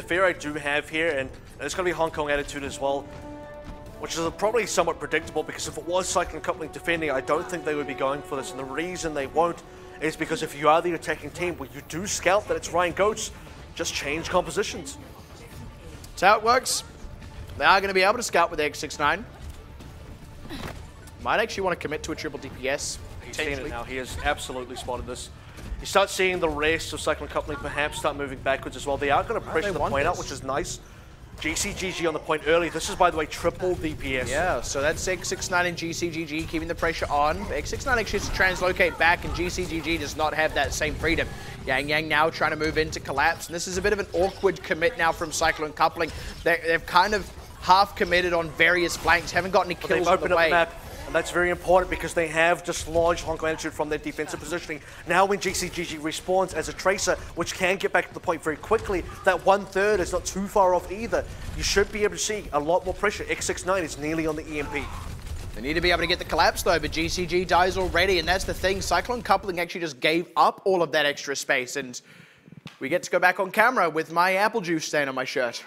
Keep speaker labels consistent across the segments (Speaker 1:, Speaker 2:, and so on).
Speaker 1: fear I do have here, and it's going to be Hong Kong attitude as well, which is probably somewhat predictable, because if it was Cyclone coupling defending, I don't think they would be going for this. And the reason they won't is because if you are the attacking team, when you do scout that it's Ryan Goats, just change compositions.
Speaker 2: That's how it works. They are going to be able to scout with X69. Might actually want to commit to a triple DPS.
Speaker 1: He's seen it now. He has absolutely spotted this. You start seeing the rest of Cyclone coupling perhaps start moving backwards as well. They are going to pressure the point out, which is nice. GCGG on the point early. This is, by the way, triple DPS.
Speaker 2: Yeah, so that's X69 and GCGG keeping the pressure on. X69 actually has to translocate back, and GCGG does not have that same freedom. Yang Yang now trying to move into collapse, and this is a bit of an awkward commit now from Cyclone coupling. They've kind of half committed on various flanks, haven't got any kills on the way.
Speaker 1: And that's very important because they have dislodged Hong Kong attitude from their defensive positioning. Now when GCGG respawns as a tracer, which can get back to the point very quickly, that 1/3 is not too far off either. You should be able to see a lot more pressure. X69 is nearly on the EMP.
Speaker 2: They need to be able to get the collapse though, but GCG dies already, and that's the thing. Cyclone coupling actually just gave up all of that extra space, and we get to go back on camera with my apple juice stain on my shirt.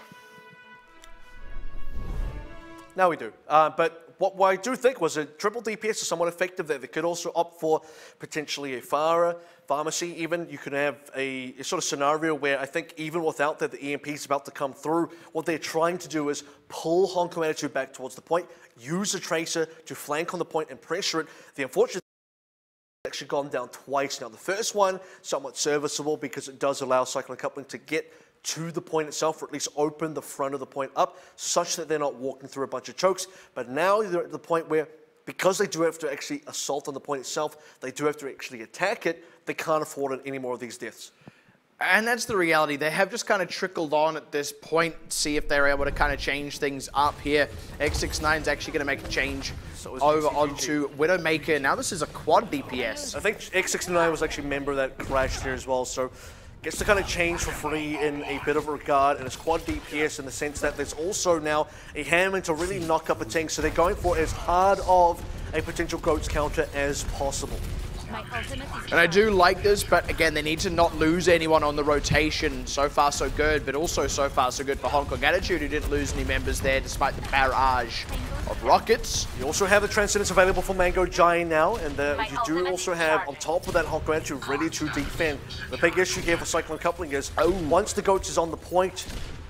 Speaker 1: Now we do, but what I do think was a triple DPS is somewhat effective there. They could also opt for potentially a pharmacy even. You could have a sort of scenario where I think even without that, the EMP is about to come through. What they're trying to do is pull Hong Kong attitude back towards the point, use the tracer to flank on the point and pressure it. The unfortunate actually gone down twice now. The first one, somewhat serviceable because it does allow Cyclone coupling to get to the point itself, or at least open the front of the point up such that they're not walking through a bunch of chokes. But now they're at the point where, because they do have to actually assault on the point itself, they do have to actually attack it, they can't afford any more of these deaths.
Speaker 2: And that's the reality. They have just kind of trickled on at this point, see if they're able to kind of change things up here. X69 is actually going to make a change over onto Widowmaker. Now this is a quad DPS.
Speaker 1: I think X69 was actually a member that crashed here as well, so gets to kind of change for free in a bit of regard, and it's quad DPS in the sense that there's also now a handling to really knock up a tank, so they're going for as hard of a potential Goats counter as possible.
Speaker 2: And I do like this, but again, they need to not lose anyone on the rotation. So far, so good, but also so far, so good for Hong Kong Attitude, who didn't lose any members there despite the barrage of rockets.
Speaker 1: You also have the Transcendence available for Mango Giant now, and you do also have, on top of that, Hong Kong Attitude ready to defend. The big issue here for Cyclone coupling is, once the Goats is on the point,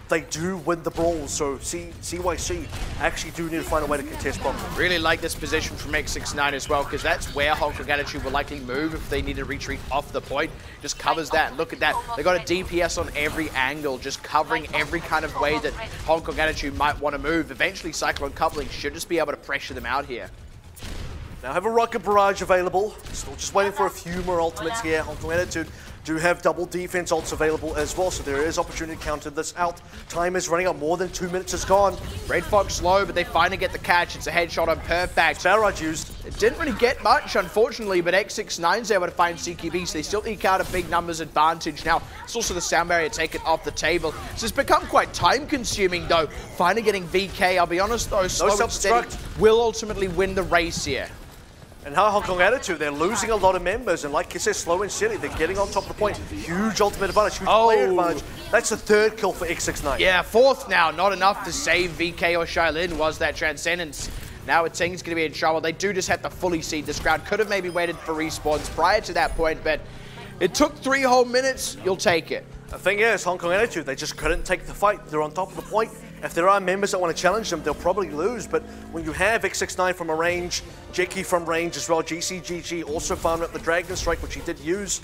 Speaker 1: they do win the brawl, so CYC actually do need to find a way to contest properly.
Speaker 2: Really like this position from X69 as well, because that's where Hong Kong Attitude will likely move if they need to retreat off the point. Just covers that. Look at that. They got a DPS on every angle, just covering every kind of way that Hong Kong Attitude might want to move. Eventually, Cyclone coupling should just be able to pressure them out here.
Speaker 1: Now have a rocket barrage available. Still just waiting for a few more ultimates here. Hong Kong Attitude do have double defense ults available as well, so there is opportunity to counter this out. Time is running out. More than 2 minutes is gone.
Speaker 2: Red Fox low, but they finally get the catch. It's a headshot on Perfect.
Speaker 1: Barrage used.
Speaker 2: It didn't really get much, unfortunately, but X69's able to find CQB, so they still eke out a big numbers advantage. Now, it's also the sound barrier taken off the table. So it's become quite time-consuming, though. Finally getting VK, I'll be honest, though, slow and steady will ultimately win the race here.
Speaker 1: And how Hong Kong Attitude, they're losing a lot of members, and like you said, slow and steady, they're getting on top of the point. Huge ultimate advantage, huge player advantage. That's the third kill for X69.
Speaker 2: Yeah, fourth now, not enough to save VK or Shailin was that Transcendence. Now a team's going to be in trouble. They do just have to fully seed this crowd. Could have maybe waited for respawns prior to that point, but it took 3 whole minutes. You'll take it.
Speaker 1: The thing is, Hong Kong Attitude, they just couldn't take the fight. They're on top of the point. If there are members that want to challenge them, they'll probably lose. But when you have X69 from a range, Jeki from range as well, GCGG also found out the Dragon Strike, which he did use,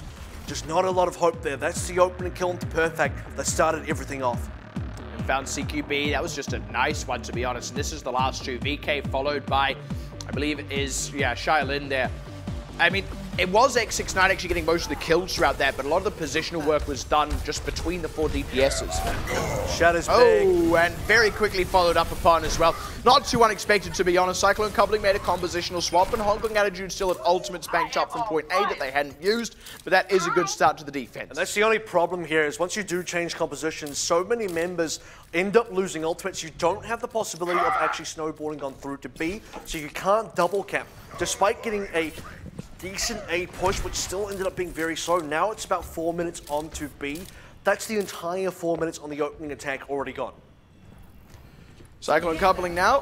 Speaker 1: just not a lot of hope there. That's the opening kill into Perfect that started everything off.
Speaker 2: And found CQB. That was just a nice one, to be honest. And this is the last two. VK followed by, I believe it is, Shailin there. I mean, it was X69 actually getting most of the kills throughout that, but a lot of the positional work was done just between the 4 DPSs.
Speaker 1: Shatters big.
Speaker 2: Oh, and very quickly followed up upon as well. Not too unexpected, to be honest. Cyclone coupling made a compositional swap, and Hong Kong Attitude still had ultimates banked up from point A that they hadn't used, but that is a good start to the defense.
Speaker 1: And that's the only problem here is once you do change compositions, so many members end up losing ultimates. You don't have the possibility of actually snowballing on through to B, so you can't double cap. Despite getting a decent A push, which still ended up being very slow. Now it's about 4 minutes on to B. That's the entire 4 minutes on the opening attack already gone.
Speaker 2: Cyclone coupling now.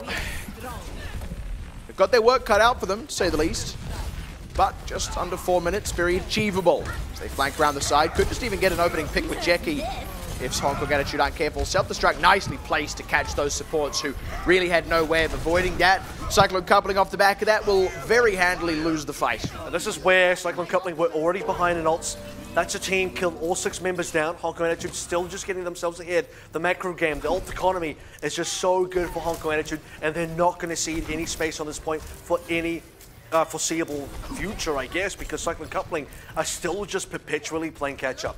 Speaker 2: They've got their work cut out for them, to say the least. But just under 4 minutes, very achievable. As they flank around the side, could just even get an opening pick with Jackie if Hong Kong Attitude aren't careful. Self-destruct nicely placed to catch those supports who really had no way of avoiding that. Cyclone coupling off the back of that will very handily lose the fight.
Speaker 1: And this is where Cyclone coupling were already behind in ults. That's a team, killed all 6 members down. Hong Kong Attitude still just getting themselves ahead. The macro game, the ult economy is just so good for Hong Kong Attitude, and they're not going to cede any space on this point for any foreseeable future, I guess, because Cyclone coupling are still just perpetually playing catch-up.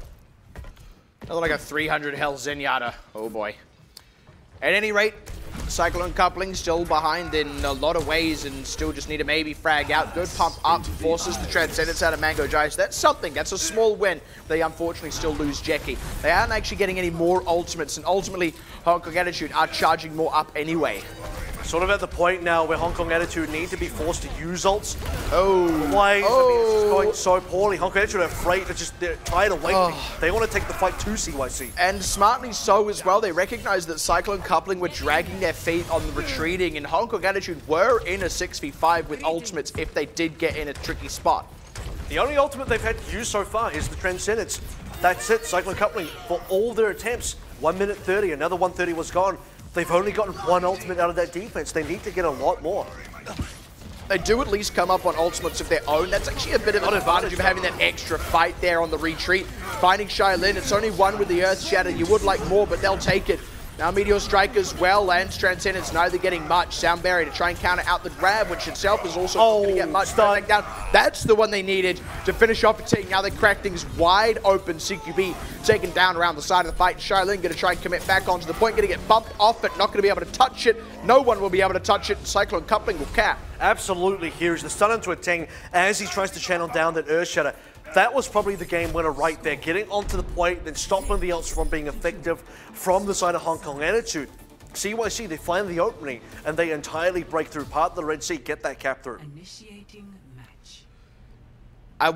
Speaker 2: Another like a 300 health Zenyatta. Oh boy. At any rate, Cyclone coupling still behind in a lot of ways and still just need to maybe frag out. Good pump up, forces the Transcendence out of Mango Jice. That's something, that's a small win. They unfortunately still lose Jackie. They aren't actually getting any more ultimates, and ultimately Hong Kong Attitude are charging more up anyway.
Speaker 1: Sort of at the point now where Hong Kong Attitude need to be forced to use ults.
Speaker 2: Oh.
Speaker 1: Why? Oh. I mean, it's just going so poorly. Hong Kong Attitude are afraid, they're tired of waiting. Oh. They want to take the fight to CYC.
Speaker 2: And smartly so as well. They recognize that Cyclone coupling were dragging their feet on the retreating, and Hong Kong Attitude were in a 6v5 with ultimates if they did get in a tricky spot.
Speaker 1: The only ultimate they've had to use so far is the Transcendence. That's it. Cyclone coupling, for all their attempts, 1 minute 30, another 130 was gone. They've only gotten one ultimate out of that defense. They need to get a lot more.
Speaker 2: They do at least come up on ultimates of their own. That's actually a bit of an advantage of having that extra fight there on the retreat. Finding Shaolin, it's only one with the Earth Shatter. You would like more, but they'll take it. Now Meteor Strike as well, and Transcendence neither getting much. Sound Barrier to try and counter out the grab, which itself is also going to get much down. That's the one they needed to finish off a team. Now they crack things wide open. CQB taken down around the side of the fight. Shaolin going to try and commit back onto the point, going to get bumped off, but not going to be able to touch it. No one will be able to touch it. Cyclone coupling will cap.
Speaker 1: Absolutely huge. The stun into a Ting as he tries to channel down that Earth Shatter. That was probably the game winner right there. Getting onto the point, then stopping the ults from being effective from the side of Hong Kong Attitude. CYC, they find the opening, and they entirely break through part of the Red Sea, get that cap through.
Speaker 3: Initiating match.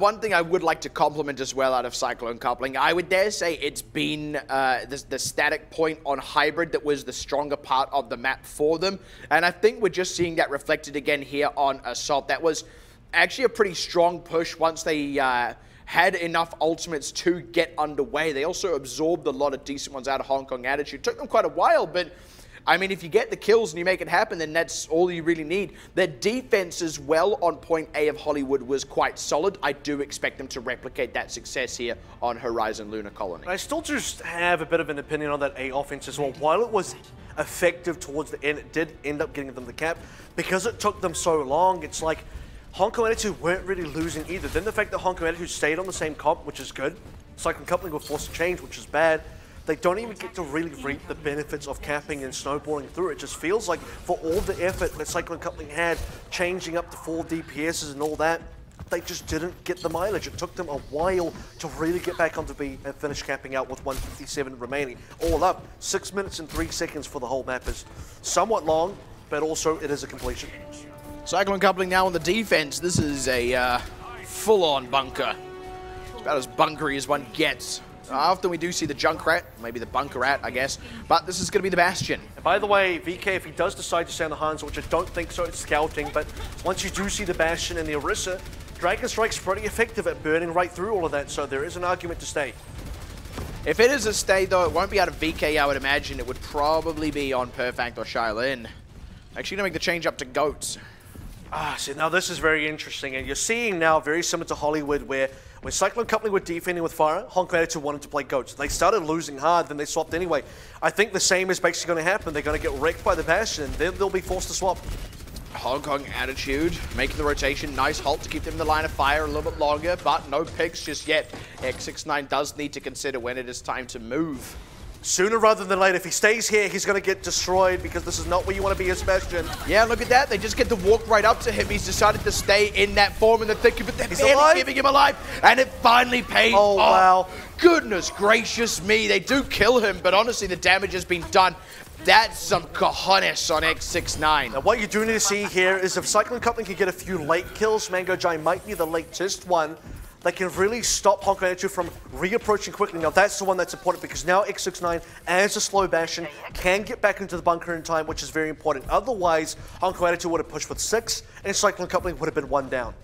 Speaker 2: One thing I would like to compliment as well out of Cyclone coupling, I would dare say it's been the static point on Hybrid that was the stronger part of the map for them. And I think we're just seeing that reflected again here on Assault. That was actually a pretty strong push once they had enough ultimates to get underway. They also absorbed a lot of decent ones out of Hong Kong Attitude. Took them quite a while, but I mean, if you get the kills and you make it happen, then that's all you really need. Their defense as well on point A of Hollywood was quite solid. I do expect them to replicate that success here on Horizon Lunar Colony.
Speaker 1: I still just have a bit of an opinion on that A offense as well. While it was effective towards the end, it did end up getting them the cap. Because it took them so long, it's like Hong Kong Attitude weren't really losing either. Then the fact that Hong Kong Attitude stayed on the same comp, which is good. Cyclone coupling were forced to change, which is bad. They don't even get to really reap the benefits of capping and snowballing through. It just feels like for all the effort that Cyclone coupling had, changing up to 4 DPSs and all that, they just didn't get the mileage. It took them a while to really get back onto B and finish capping out with 157 remaining. All up, 6 minutes and 3 seconds for the whole map is somewhat long, but also it is a completion.
Speaker 2: Cyclone coupling now on the defense. This is a full-on bunker. It's about as bunkery as one gets. Often we do see the Junkrat, maybe the Bunkerat, I guess, but this is going to be the Bastion.
Speaker 1: And by the way, VK, if he does decide to stay on the Hanzo, which I don't think so, it's scouting, but once you do see the Bastion and the Orisa, Dragon Strike's pretty effective at burning right through all of that, so there is an argument to stay.
Speaker 2: If it is a stay, though, it won't be out of VK, I would imagine. It would probably be on Perfect or Shaolin. Actually, going to make the change up to Goats.
Speaker 1: So now this is very interesting, and you're seeing now very similar to Hollywood, where when Cyclone coupling were defending with Fire, Hong Kong Attitude wanted to play Goats. They started losing hard, then they swapped anyway. I think the same is basically going to happen. They're going to get wrecked by the Bastion, and then they'll be forced to swap.
Speaker 2: Hong Kong Attitude making the rotation. Nice halt to keep them in the line of fire a little bit longer, but no picks just yet. X69 does need to consider when it is time to move.
Speaker 1: Sooner rather than later. If he stays here, he's going to get destroyed because this is not where you want to be as Bastion.
Speaker 2: Yeah, look at that. They just get to walk right up to him. He's decided to stay in that form in the thick of it. They're barely giving him a life, and it finally pays off.
Speaker 1: Wow.
Speaker 2: Goodness gracious me. They do kill him, but honestly, the damage has been done. That's some cojones on X69.
Speaker 1: Now, what you do need to see here is if Cyclone coupling can get a few late kills, Mango Giant might be the latest one. they can really stop Hong Kong Attitude from reapproaching quickly. Now that's the one that's important because now X69 as a slow Bastion can get back into the bunker in time, which is very important. Otherwise, Hong Kong Attitude would have pushed with 6 and Cyclone Coupling would have been 1 down.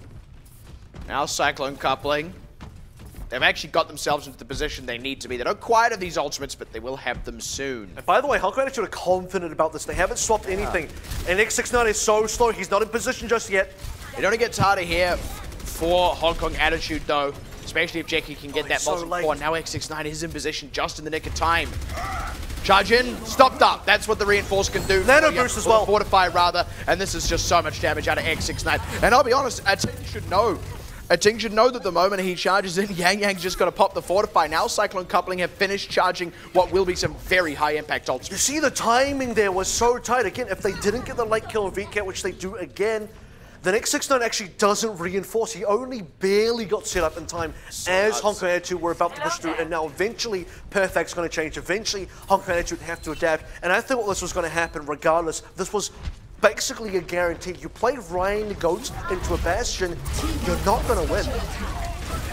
Speaker 2: Now Cyclone Coupling, they've actually got themselves into the position they need to be. They don't quite have these ultimates, but they will have them soon.
Speaker 1: And by the way, Hong Kong Attitude are confident about this. They haven't swapped anything. And X69 is so slow, he's not in position just yet.
Speaker 2: It only gets harder here for Hong Kong Attitude, though, especially if Jackie can get that
Speaker 1: so
Speaker 2: multiple
Speaker 1: late.
Speaker 2: core. Now X69 is in position just in the nick of time. Charge in, stopped up. That's what the reinforce can do.
Speaker 1: Nano boost as well.
Speaker 2: Fortify, rather. And this is just so much damage out of X69. And I'll be honest, Ating should know. Ating should know that the moment he charges in, Yang just got to pop the Fortify. Now Cyclone Coupling have finished charging what will be some very high impact ults.
Speaker 1: You see the timing there was so tight. Again, if they didn't get the late kill on VCAT, which they do again, then X69 actually doesn't reinforce. He only barely got set up in time as Hong Kong Attitude were about to push through, and now eventually Perfect's going to change. Eventually Hong Kong Attitude have to adapt, and I think what this was going to happen regardless. This was basically a guarantee. You play Ryan the Goats into a Bastion, you're not going to win.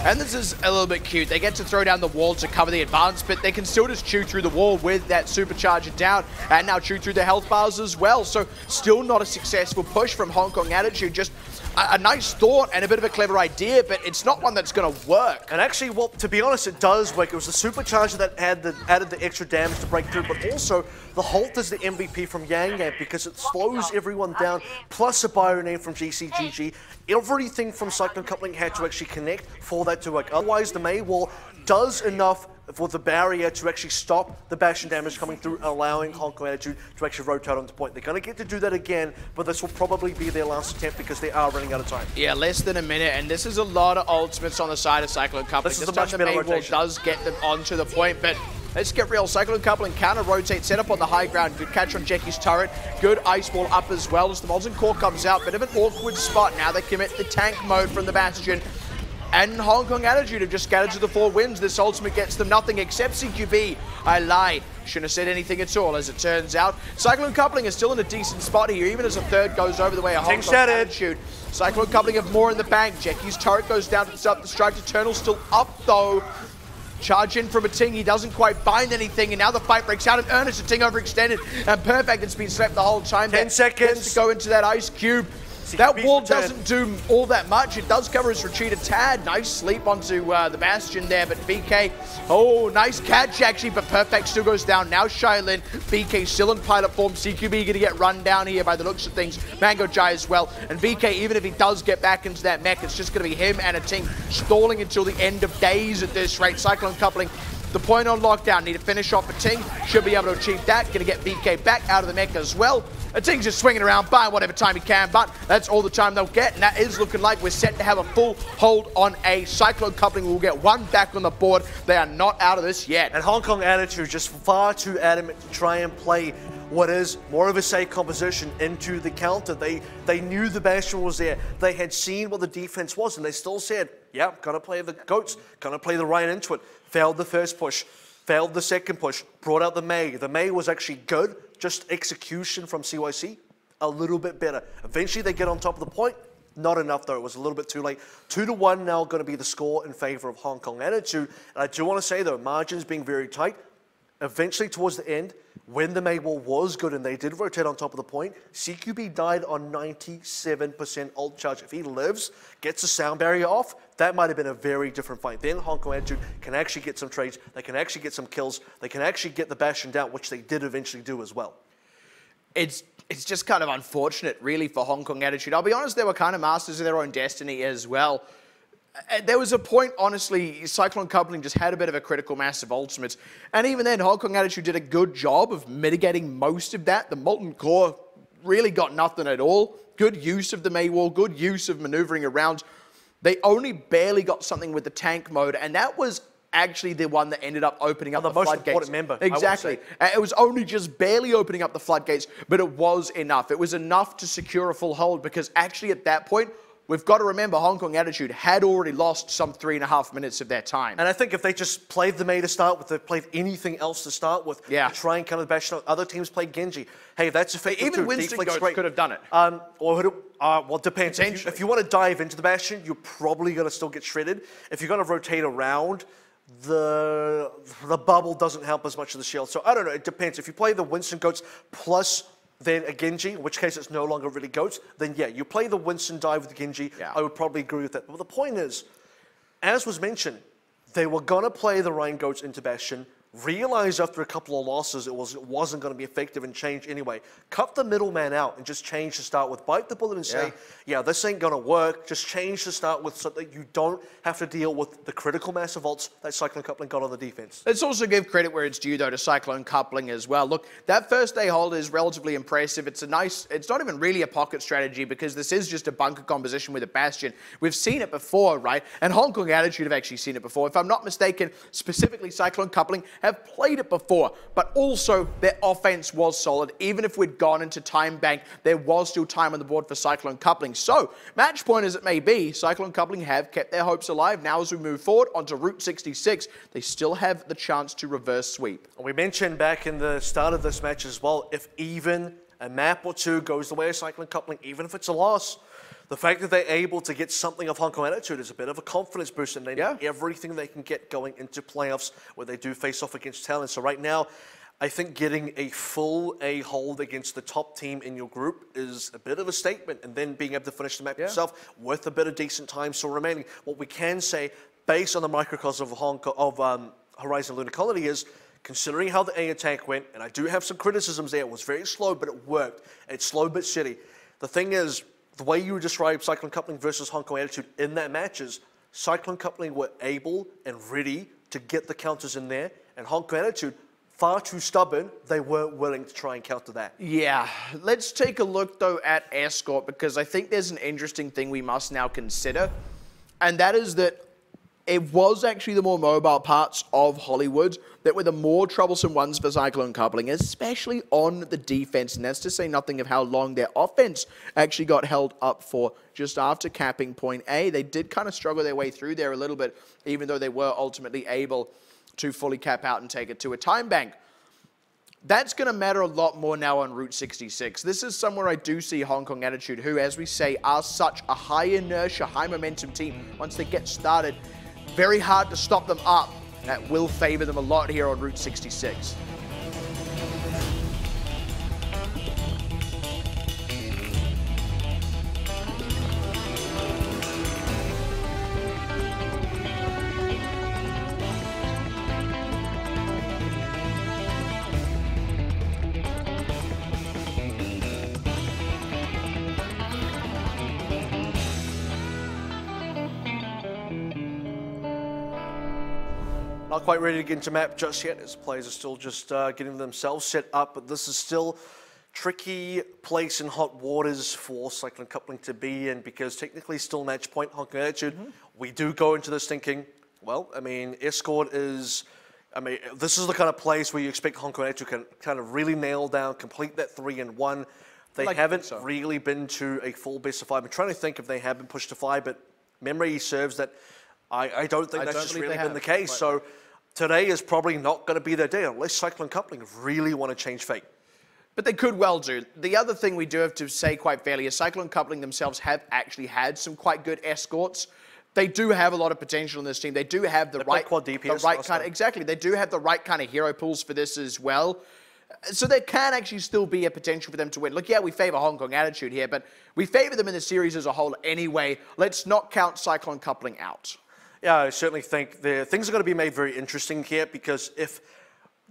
Speaker 2: And this is a little bit cute. They get to throw down the wall to cover the advance, but they can still just chew through the wall with that supercharger down, and now chew through the health bars as well. So still not a successful push from Hong Kong Attitude. Just a nice thought and a bit of a clever idea, but it's not one that's going to work.
Speaker 1: And actually, well, to be honest, it does work. It was the supercharger that added the extra damage to break through, but also the Halt is the MVP from Yang because it slows everyone down, plus a bio name from GCGG. Everything from Cyclone Coupling had to actually connect for that to work. Otherwise, the Mei Wall does enough for the barrier to actually stop the Bastion damage coming through, allowing Hong Kong Attitude to actually rotate onto point. They're going to get to do that again, but this will probably be their last attempt because they are running out of time.
Speaker 2: Yeah, less than a minute, and this is a lot of ultimates on the side of Cyclone Coupling.
Speaker 1: This is a much better
Speaker 2: Mei Wall
Speaker 1: rotation.
Speaker 2: does get them onto the point, but let's get real. Cyclone Coupling counter rotate, set up on the high ground. Good catch on Jackie's turret. Good ice ball up as well as the Molten Core comes out. Bit of an awkward spot. Now they commit the tank mode from the Bastion. And Hong Kong Attitude have just scattered to the 4 wins. This ultimate gets them nothing except CQB. I lied. Shouldn't have said anything at all, as it turns out. Cyclone Coupling is still in a decent spot here, even as a third goes over the way of Hong Kong Attitude. Cyclone Coupling have more in the bank. Jackie's turret goes down to start the strike. Eternal still up, though. Charge in from Ating, he doesn't quite bind anything, and now the fight breaks out, and Ernest Ating overextended, and Perfect has been slept the whole time.
Speaker 1: 10 seconds.
Speaker 2: Gets to go into that ice cube. That wall doesn't do all that much. It does cover his retreat a tad. Nice sleep onto the Bastion there, but BK, oh, nice catch actually, but Perfect still goes down. Now Shailin, BK still in pilot form. CQB going to get run down here by the looks of things. Mango Jai as well. And BK, even if he does get back into that mech, it's just going to be him and Ating stalling until the end of days at this rate. Cyclone Coupling, the point on lockdown, need to finish off Ating. Should be able to achieve that. Going to get BK back out of the mech as well. Ating's just swinging around, buying whatever time he can, but that's all the time they'll get, and that is looking like we're set to have a full hold on a Cyclone Coupling. We'll get 1 back on the board. They are not out of this yet.
Speaker 1: And Hong Kong Attitude just far too adamant to try and play what is more of a safe composition into the counter. They knew the Bastion was there. They had seen what the defense was, and they still said, yeah, gonna play the Goats, gonna play the Ryan into it. Failed the first push, failed the second push, brought out the Mei. The Mei was actually good, just execution from CYC, a little bit better. Eventually they get on top of the point, not enough though, it was a little bit too late. 2-1 now going to be the score in favor of Hong Kong Attitude. And I do want to say though, margins being very tight, eventually towards the end, when the Mei Wall was good and they did rotate on top of the point, CQB died on 97% ult charge. If he lives, gets the sound barrier off, that might have been a very different fight. Then Hong Kong Attitude can actually get some trades, they can actually get some kills, they can actually get the Bastion down, which they did eventually do as well.
Speaker 2: It's just kind of unfortunate, really, for Hong Kong Attitude. I'll be honest, they were kind of masters of their own destiny as well. There was a point, honestly, Cyclone Coupling just had a bit of a critical mass of ultimates. And even then, Hong Kong Attitude did a good job of mitigating most of that. The Molten Core really got nothing at all. Good use of the Mei Wall, good use of maneuvering around. They only barely got something with the tank mode, and that was actually the one that ended up opening up the
Speaker 1: most
Speaker 2: floodgates.
Speaker 1: important member,
Speaker 2: Exactly. It was only just barely opening up the floodgates, but it was enough. It was enough to secure a full hold, because actually at that point, we've got to remember Hong Kong Attitude had already lost some 3.5 minutes of their time.
Speaker 1: And I think if they just played the Mei to start with, they played anything else to start with,
Speaker 2: Yeah.
Speaker 1: to try and counter the Bastion. Other teams played Genji. Hey, that's effective
Speaker 2: Even
Speaker 1: too.
Speaker 2: Winston
Speaker 1: Deflect's
Speaker 2: Goats
Speaker 1: great.
Speaker 2: could have done it.
Speaker 1: Well, it depends.
Speaker 2: Potentially.
Speaker 1: If you want to dive into the Bastion, you're probably going to still get shredded. If you're going to rotate around, the bubble doesn't help as much as the shield. So I don't know. It depends. If you play the Winston Goats plus then a Genji, in which case it's no longer really Goats, then yeah, you play the Winston dive with the Genji.
Speaker 2: Yeah.
Speaker 1: I would probably agree with that. But the point is, as was mentioned, they were going to play the Rhine Goats into Bastion, realized after a couple of losses it wasn't going to be effective and change anyway. Cut the middleman out and just change to start with. Bite the bullet and say, yeah, this ain't going to work. Just change to start with so that you don't have to deal with the critical mass of ults that Cyclone Coupling got on the defense.
Speaker 2: Let's also give credit where it's due, though, to Cyclone Coupling as well. Look, that first day hold is relatively impressive. It's not even really a pocket strategy because this is just a bunker composition with a Bastion. We've seen it before, right? And Hong Kong Attitude have actually seen it before. If I'm not mistaken, specifically Cyclone Coupling have played it before, but also their offense was solid. Even if we'd gone into time bank, there was still time on the board for Cyclone Coupling. So, match point as it may be, Cyclone Coupling have kept their hopes alive. Now as we move forward onto Route 66, they still have the chance to reverse sweep.
Speaker 1: We mentioned back in the start of this match as well, if even a map or two goes the way of Cyclone Coupling, even if it's a loss, the fact that they're able to get something of Hong Kong Attitude is a bit of a confidence boost, and they need everything they can get going into playoffs where they do face off against talent. So right now, I think getting a full A-hold against the top team in your group is a bit of a statement, and then being able to finish the map yourself with a bit of decent time still remaining. What we can say, based on the microcosm of Horizon Lunar Colony, is considering how the A attack went, and I do have some criticisms there, it was very slow, but it worked. It's slow but steady. The thing is, the way you describe Cyclone Coupling versus Hong Kong Attitude in that match is Cyclone Coupling were able and ready to get the counters in there, and Hong Kong Attitude, far too stubborn, they weren't willing to try and counter that.
Speaker 2: Yeah, let's take a look though at Escort, because I think there's an interesting thing we must now consider, and that is that it was actually the more mobile parts of Hollywood that were the more troublesome ones for Cyclone Coupling, especially on the defense. And that's to say nothing of how long their offense actually got held up for just after capping point A. They did kind of struggle their way through there a little bit, even though they were ultimately able to fully cap out and take it to a time bank. That's going to matter a lot more now on Route 66. This is somewhere I do see Hong Kong Attitude, who, as we say, are such a high inertia, high momentum team. Once they get started, very hard to stop them up. That will favor them a lot here on Route 66.
Speaker 1: Not quite ready to get into map just yet, as players are still just getting themselves set up, but this is still tricky place in hot waters for Cyclone Coupling to be in, because technically still match point Hong Kong Attitude. We do go into this thinking, well, I mean, Escort is, this is the kind of place where you expect Hong Kong Attitude can kind of really nail down, complete that 3-in-1. They haven't really been to a full best of 5. I'm trying to think if they have been pushed to 5, but memory serves that I don't think that's just really been the case. So today is probably not going to be their day unless Cyclone Coupling really want to change fate.
Speaker 2: But they could well do. The other thing we do have to say quite fairly is Cyclone Coupling themselves have actually had some quite good escorts. They do have a lot of potential in this team. They do have the right kind. Exactly. They do have the right kind of hero pools for this as well. So there can actually still be a potential for them to win. Look, yeah, we favor Hong Kong Attitude here, but we favor them in the series as a whole anyway. Let's not count Cyclone Coupling out.
Speaker 1: Yeah, I certainly think things are going to be made very interesting here, because if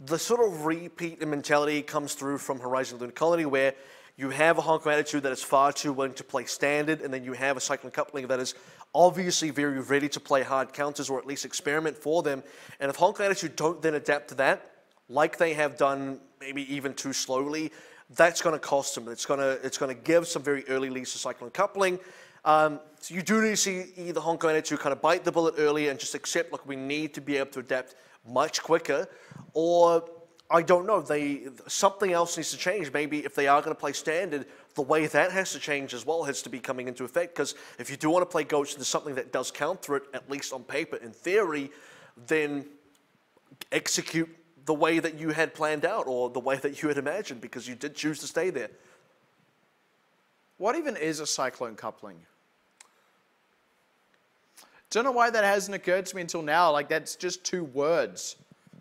Speaker 1: the sort of repeat mentality comes through from Horizon Lunar Colony, where you have a Hong Kong Attitude that is far too willing to play standard, and then you have a Cyclone Coupling that is obviously very ready to play hard counters, or at least experiment for them, and if Hong Kong Attitude don't then adapt to that, like they have done maybe even too slowly, that's going to cost them. It's going to give some very early leads to Cyclone Coupling. So you do need to see either Hong Kong Attitude kind of bite the bullet early and just accept, look, we need to be able to adapt much quicker, or I don't know. Something else needs to change. Maybe if they are going to play standard, the way that has to change as well has to be coming into effect. Because if you do want to play Ghost into something that does counter it, at least on paper, in theory, then execute the way that you had planned out or the way that you had imagined, because you did choose to stay there.
Speaker 2: What even is a Cyclone coupling? Don't know why that hasn't occurred to me until now. Like, that's just 2 words.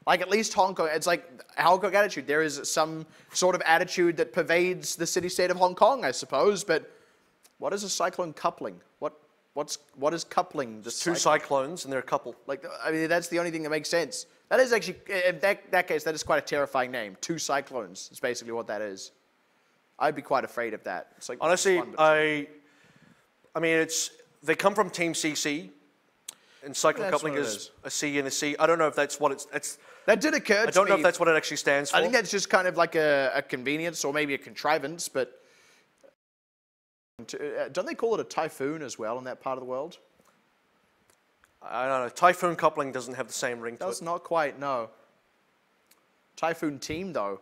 Speaker 2: Like, at least Hong Kong, it's like Hong Kong attitude. There is some sort of attitude that pervades the city-state of Hong Kong, I suppose. But what is a Cyclone coupling? What is coupling?
Speaker 1: There's 2 cyclones, and they're a couple.
Speaker 2: Like, I mean, that's the only thing that makes sense. That is actually, in that case, that is quite a terrifying name. 2 cyclones is basically what that is. I'd be quite afraid of that. It's like,
Speaker 1: honestly,
Speaker 2: fun,
Speaker 1: I mean, they come from Team CC. And Cyclone coupling is a C and a C. I don't know if that's what it's.
Speaker 2: That did occur to me.
Speaker 1: I don't know if that's what it actually stands for.
Speaker 2: I think that's just kind of like a convenience or maybe a contrivance, but don't they call it a typhoon as well in that part of the world?
Speaker 1: I don't know. Typhoon coupling doesn't have the same ring to it.
Speaker 2: Does not quite, no. Typhoon team, though.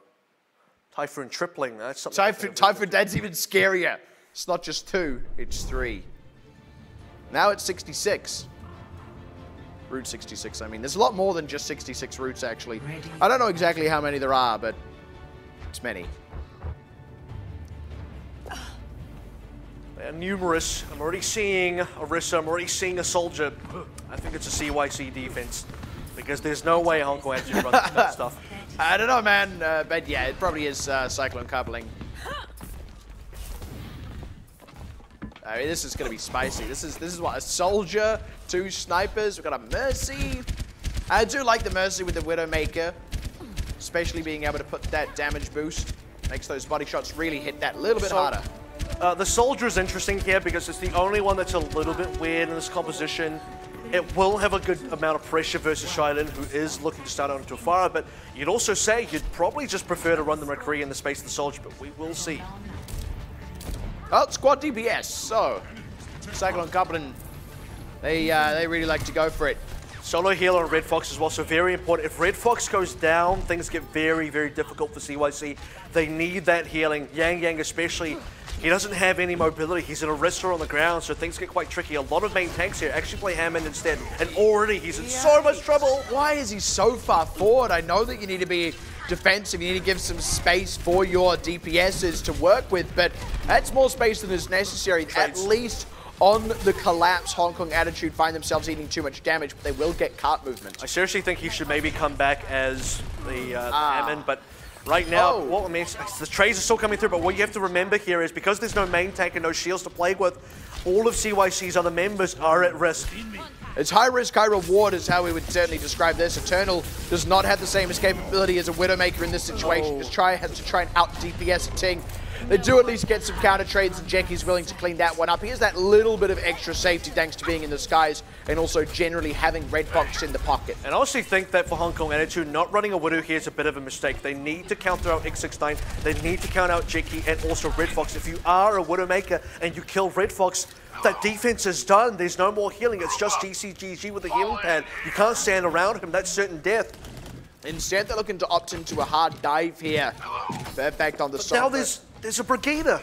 Speaker 1: Typhoon tripling, that's something.
Speaker 2: Typhoon, that's even scarier. It's not just 2, it's 3. Now it's 66. Route 66, I mean. There's a lot more than just 66 routes, actually. I don't know exactly how many there are, but it's many.
Speaker 1: They're numerous. I'm already seeing Orisa. I'm already seeing a soldier. I think it's a CYC defense, because there's no way Hong Kong actually runs that stuff.
Speaker 2: I don't know, man. But yeah, it probably is Cyclone coupling. I mean, this is going to be spicy. This is what, a soldier, 2 snipers. We've got a Mercy. I do like the Mercy with the Widowmaker, especially being able to put that damage boost. Makes those body shots really hit that little bit harder.
Speaker 1: The soldier is interesting here because it's the only one that's a little bit weird in this composition. It will have a good amount of pressure versus Shailin, who is looking to start out into a fire, but you'd also say you'd probably just prefer to run the McCree in the space of the soldier, but we will see.
Speaker 2: Oh, squad DPS. So, Cyclone coupling, they really like to go for it.
Speaker 1: Solo healer on Red Fox as well, so very important. If Red Fox goes down, things get very, very difficult for CYC. They need that healing. Yang especially, he doesn't have any mobility. He's an Orisa on the ground, so things get quite tricky. A lot of main tanks here actually play Hammond instead, and already he's in so much trouble.
Speaker 2: Why is he so far forward? I know that you need to be defensive, you need to give some space for your DPSs to work with, but that's more space than is necessary.
Speaker 1: Trades.
Speaker 2: At least on the collapse, Hong Kong attitude find themselves eating too much damage, but they will get cart movement.
Speaker 1: I seriously think he should maybe come back as the Hammond, but right now, well, I mean, the trades are still coming through, but what you have to remember here is because there's no main tank and no shields to play with, all of CYC's other members are at risk.
Speaker 2: It's high risk, high reward is how we would certainly describe this. Eternal does not have the same escapability as a Widowmaker in this situation. Just has to try and out DPS a Ting. They do at least get some counter trades, and Jackie's willing to clean that one up. He has that little bit of extra safety thanks to being in the skies and also generally having Red Fox in the pocket.
Speaker 1: And I honestly think that for Hong Kong attitude, not running a Widow here is a bit of a mistake. They need to counter out X69, they need to counter out Jackie and also Red Fox. If you are a Widowmaker and you kill Red Fox, that defense is done. There's no more healing. It's just GCGG with a healing pad. You can't stand around him. That's certain death.
Speaker 2: Instead, they're looking to opt into a hard dive here. Perfect on the side.
Speaker 1: Now there's a Brigader,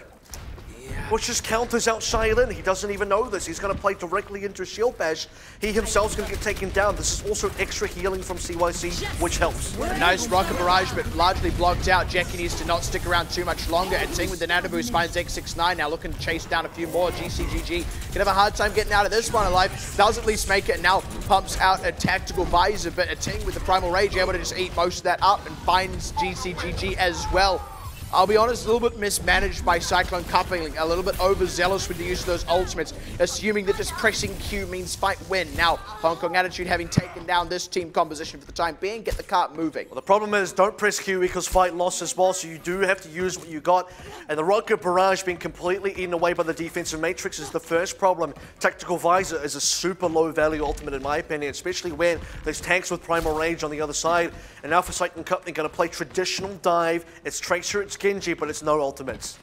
Speaker 1: which just counters out Shailin. He doesn't even know this. He's going to play directly into a shield bash. He himself's going to get taken down. This is also extra healing from CYC, which helps.
Speaker 2: A nice rocket barrage, but largely blocked out. Jackie needs to not stick around too much longer. And Ting with the nano boost finds X69 now looking to chase down a few more. GCGG can have a hard time getting out of this one alive. Does at least make it and now pumps out a tactical visor, but a Ting with the primal rage able to just eat most of that up and finds GCGG as well. I'll be honest, a little bit mismanaged by Cyclone coupling, a little bit overzealous with the use of those ultimates, assuming that just pressing Q means fight win. Now, Hong Kong attitude having taken down this team composition for the time being, get the cart moving.
Speaker 1: Well, the problem is don't press Q because fight lost as well, so you do have to use what you got. And the rocket barrage being completely eaten away by the defensive matrix is the first problem. Tactical visor is a super low value ultimate in my opinion, especially when there's tanks with primal rage on the other side. And now for Cyclone coupling, going to play traditional dive. It's Tracer, it's Genji, but it's no ultimates.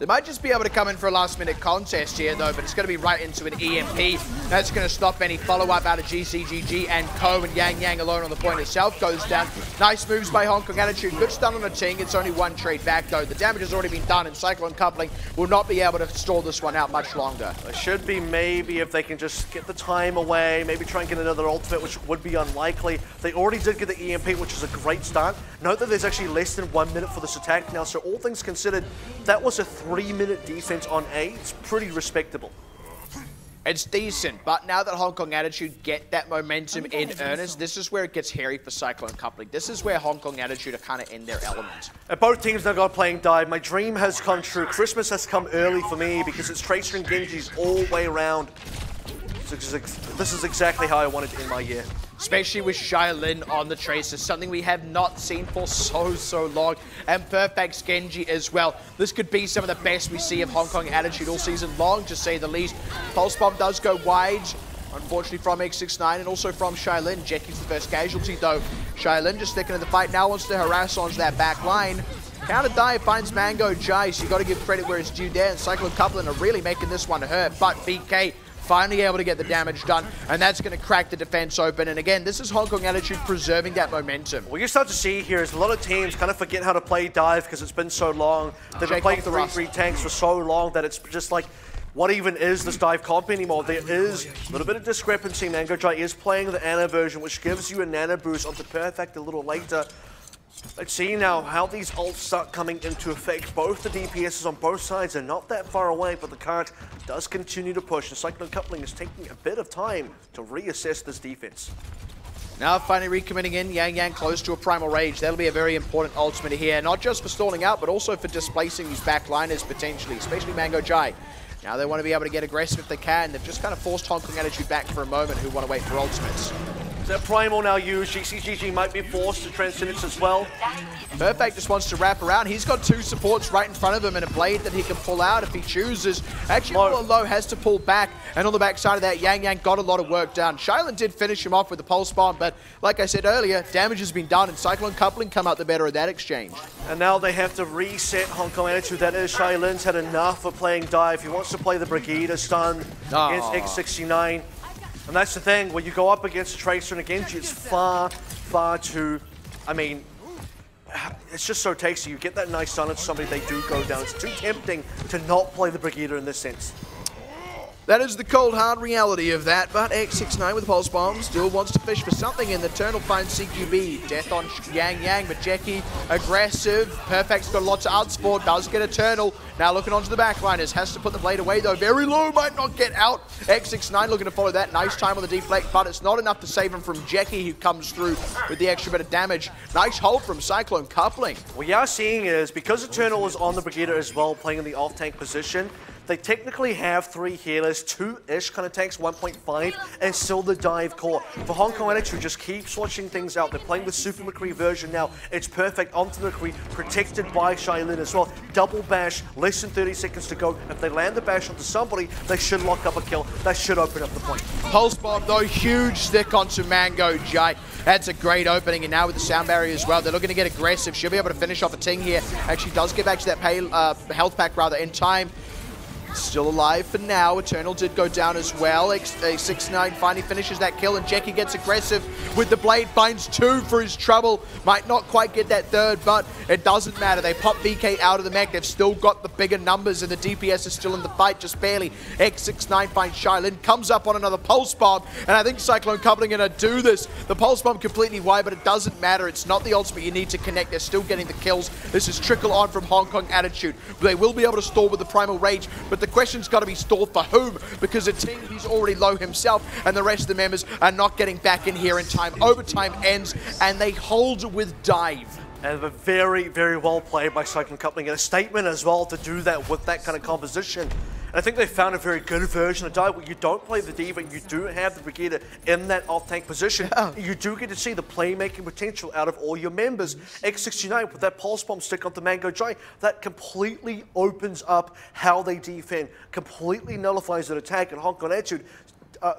Speaker 2: They might just be able to come in for a last-minute contest here, though, but it's going to be right into an EMP. That's going to stop any follow-up out of GCGG and Co. And Yang alone on the point itself goes down. Nice moves by Hong Kong Attitude. Good stun on a Ting. It's only one trade back, though. The damage has already been done, and Cyclone Coupling will not be able to stall this one out much longer.
Speaker 1: It should be maybe if they can just get the time away, maybe try and get another ultimate, which would be unlikely. They already did get the EMP, which is a great start. Note that there's actually less than 1 minute for this attack now, so all things considered, that was a 3-minute defense on A. It's pretty respectable.
Speaker 2: It's decent, but now that Hong Kong Attitude get that momentum in earnest, this is where it gets hairy for Cyclone Coupling. This is where Hong Kong Attitude are kind of in their element.
Speaker 1: Both teams now got playing dive. My dream has come true. Christmas has come early for me because it's Tracer and Genji's all the way around. This is exactly how I wanted to end my year.
Speaker 2: Especially with Shailin on the Tracer, something we have not seen for so long. And Perfect's Genji as well. This could be some of the best we see of Hong Kong Attitude all season long, to say the least. Pulse Bomb does go wide, unfortunately from X69 and also from Shailin. Jackie's the first casualty though. Shailin just sticking in the fight, now wants to harass onto that back line. Counter dive finds Mango Jai, so you got to give credit where it's due there, and Cyclone Coupling are really making this one hurt, but BK finally able to get the damage done, and that's going to crack the defense open. And again, this is Hong Kong Attitude preserving that momentum.
Speaker 1: What you start to see here is a lot of teams kind of forget how to play dive because it's been so long. They've been playing 3-3 tanks for so long that it's just like, what even is this dive comp anymore? There is a little bit of discrepancy. Mango Jai is playing the Ana version, which gives you a nano boost onto Perfect a little later. Let's see now how these ults start coming into effect. Both the DPSs on both sides are not that far away, but the current does continue to push. And Cyclone Coupling is taking a bit of time to reassess this defense.
Speaker 2: Now finally recommitting in, Yang close to a Primal Rage. That'll be a very important ultimate here, not just for stalling out, but also for displacing these backliners potentially, especially Mango Jai. Now they want to be able to get aggressive if they can. They've just kind of forced Hong Kong Attitude back for a moment, who want to wait for ultimates.
Speaker 1: That Primal now used. GCGG might be forced to Transcendence as well.
Speaker 2: Perfect just wants to wrap around. He's got two supports right in front of him and a blade that he can pull out if he chooses. Actually, Low has to pull back, and on the backside of that, Yang got a lot of work done. Shailin did finish him off with the Pulse Bomb, but like I said earlier, damage has been done, and Cyclone Coupling come out the better of that exchange.
Speaker 1: And now they have to reset Hong Kong Attitude. That is, Shailin's had enough of playing dive. He wants to play the Brigida stun against X69. And that's the thing, when you go up against a Tracer and a Genji, it's far too, I mean, it's just so tasty. You get that nice stun into somebody, they do go down. It's too tempting to not play the Brigida in this sense.
Speaker 2: That is the cold, hard reality of that, but X69 with Pulse Bomb still wants to fish for something, and the Eternal finds CQB. Death on Yang, but Jackie aggressive. Perfect's got lots of outspout, does get Eternal. Now looking onto the backliners, has to put the blade away though. Very low, might not get out. X69 looking to follow that. Nice time on the deflect, but it's not enough to save him from Jackie, who comes through with the extra bit of damage. Nice hold from Cyclone Coupling.
Speaker 1: What we are seeing is, because Eternal is on the Brigida as well, playing in the off-tank position, they technically have 3 healers, 2-ish kind of tanks, 1.5, and still the dive core. For Hong Kong Attitude, just keep switching things out. They're playing the Super McCree version now. It's Perfect onto the McCree, protected by Shailin as well. Double bash, less than 30 seconds to go. If they land the bash onto somebody, they should lock up a kill. That should open up the point.
Speaker 2: Pulse Bomb though, huge stick onto Mango Jai. That's a great opening, and now with the sound barrier as well, they're looking to get aggressive. She'll be able to finish off a Ting here. Actually does get back to that health pack rather in time. Still alive for now. Eternal did go down as well. X69 finally finishes that kill, and Jackie gets aggressive with the blade, finds 2 for his trouble. Might not quite get that 3rd, but it doesn't matter. They pop BK out of the mech. They've still got the bigger numbers, and the DPS is still in the fight, just barely. X69 finds Shailin, comes up on another Pulse Bomb, and I think Cyclone Coupling going to do this. The Pulse Bomb completely wide, but it doesn't matter. It's not the ultimate you need to connect. They're still getting the kills. This is trickle on from Hong Kong Attitude. They will be able to stall with the Primal Rage, but the question's got to be stalled for whom? Because the Ting, he's already low himself, and the rest of the members are not getting back in here in time. Overtime ends, and they hold with dive.
Speaker 1: And very well played by Cyclone Coupling, and a statement as well to do that with that kind of composition. And I think they found a very good version of dive where you don't play the Diva, you do have the Brigida in that off-tank position. Yeah. You do get to see the playmaking potential out of all your members. X69 with that Pulse Bomb stick onto Mango Jai, that completely opens up how they defend, completely nullifies that attack, and Hong Kong Attitude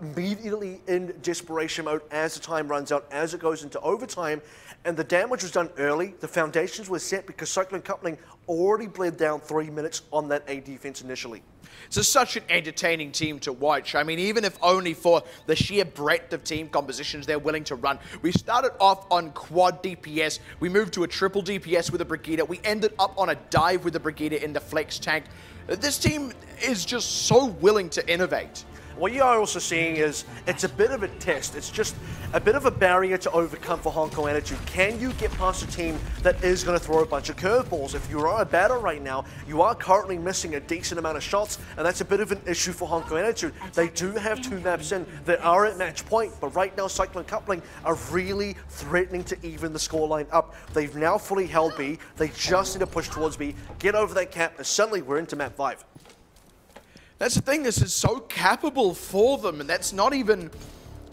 Speaker 1: immediately in desperation mode as the time runs out, as it goes into overtime, and the damage was done early. The foundations were set because Cyclone Coupling already bled down 3 minutes on that A defense initially.
Speaker 2: So such an entertaining team to watch. I mean, even if only for the sheer breadth of team compositions they're willing to run. We started off on quad DPS. We moved to a triple DPS with a Brigida. We ended up on a dive with a Brigida in the flex tank. This team is just so willing to innovate.
Speaker 1: What you are also seeing is it's a bit of a test. It's just a bit of a barrier to overcome for Hong Kong Attitude. Can you get past a team that is going to throw a bunch of curveballs? If you're on a battle right now, you are currently missing a decent amount of shots, and that's a bit of an issue for Hong Kong Attitude. They do have 2 maps in that are at match point, but right now Cyclone Coupling are really threatening to even the scoreline up. They've now fully held B. They just need to push towards B, get over that cap, and suddenly we're into map 5.
Speaker 2: That's the thing, this is so cappable for them, and that's not even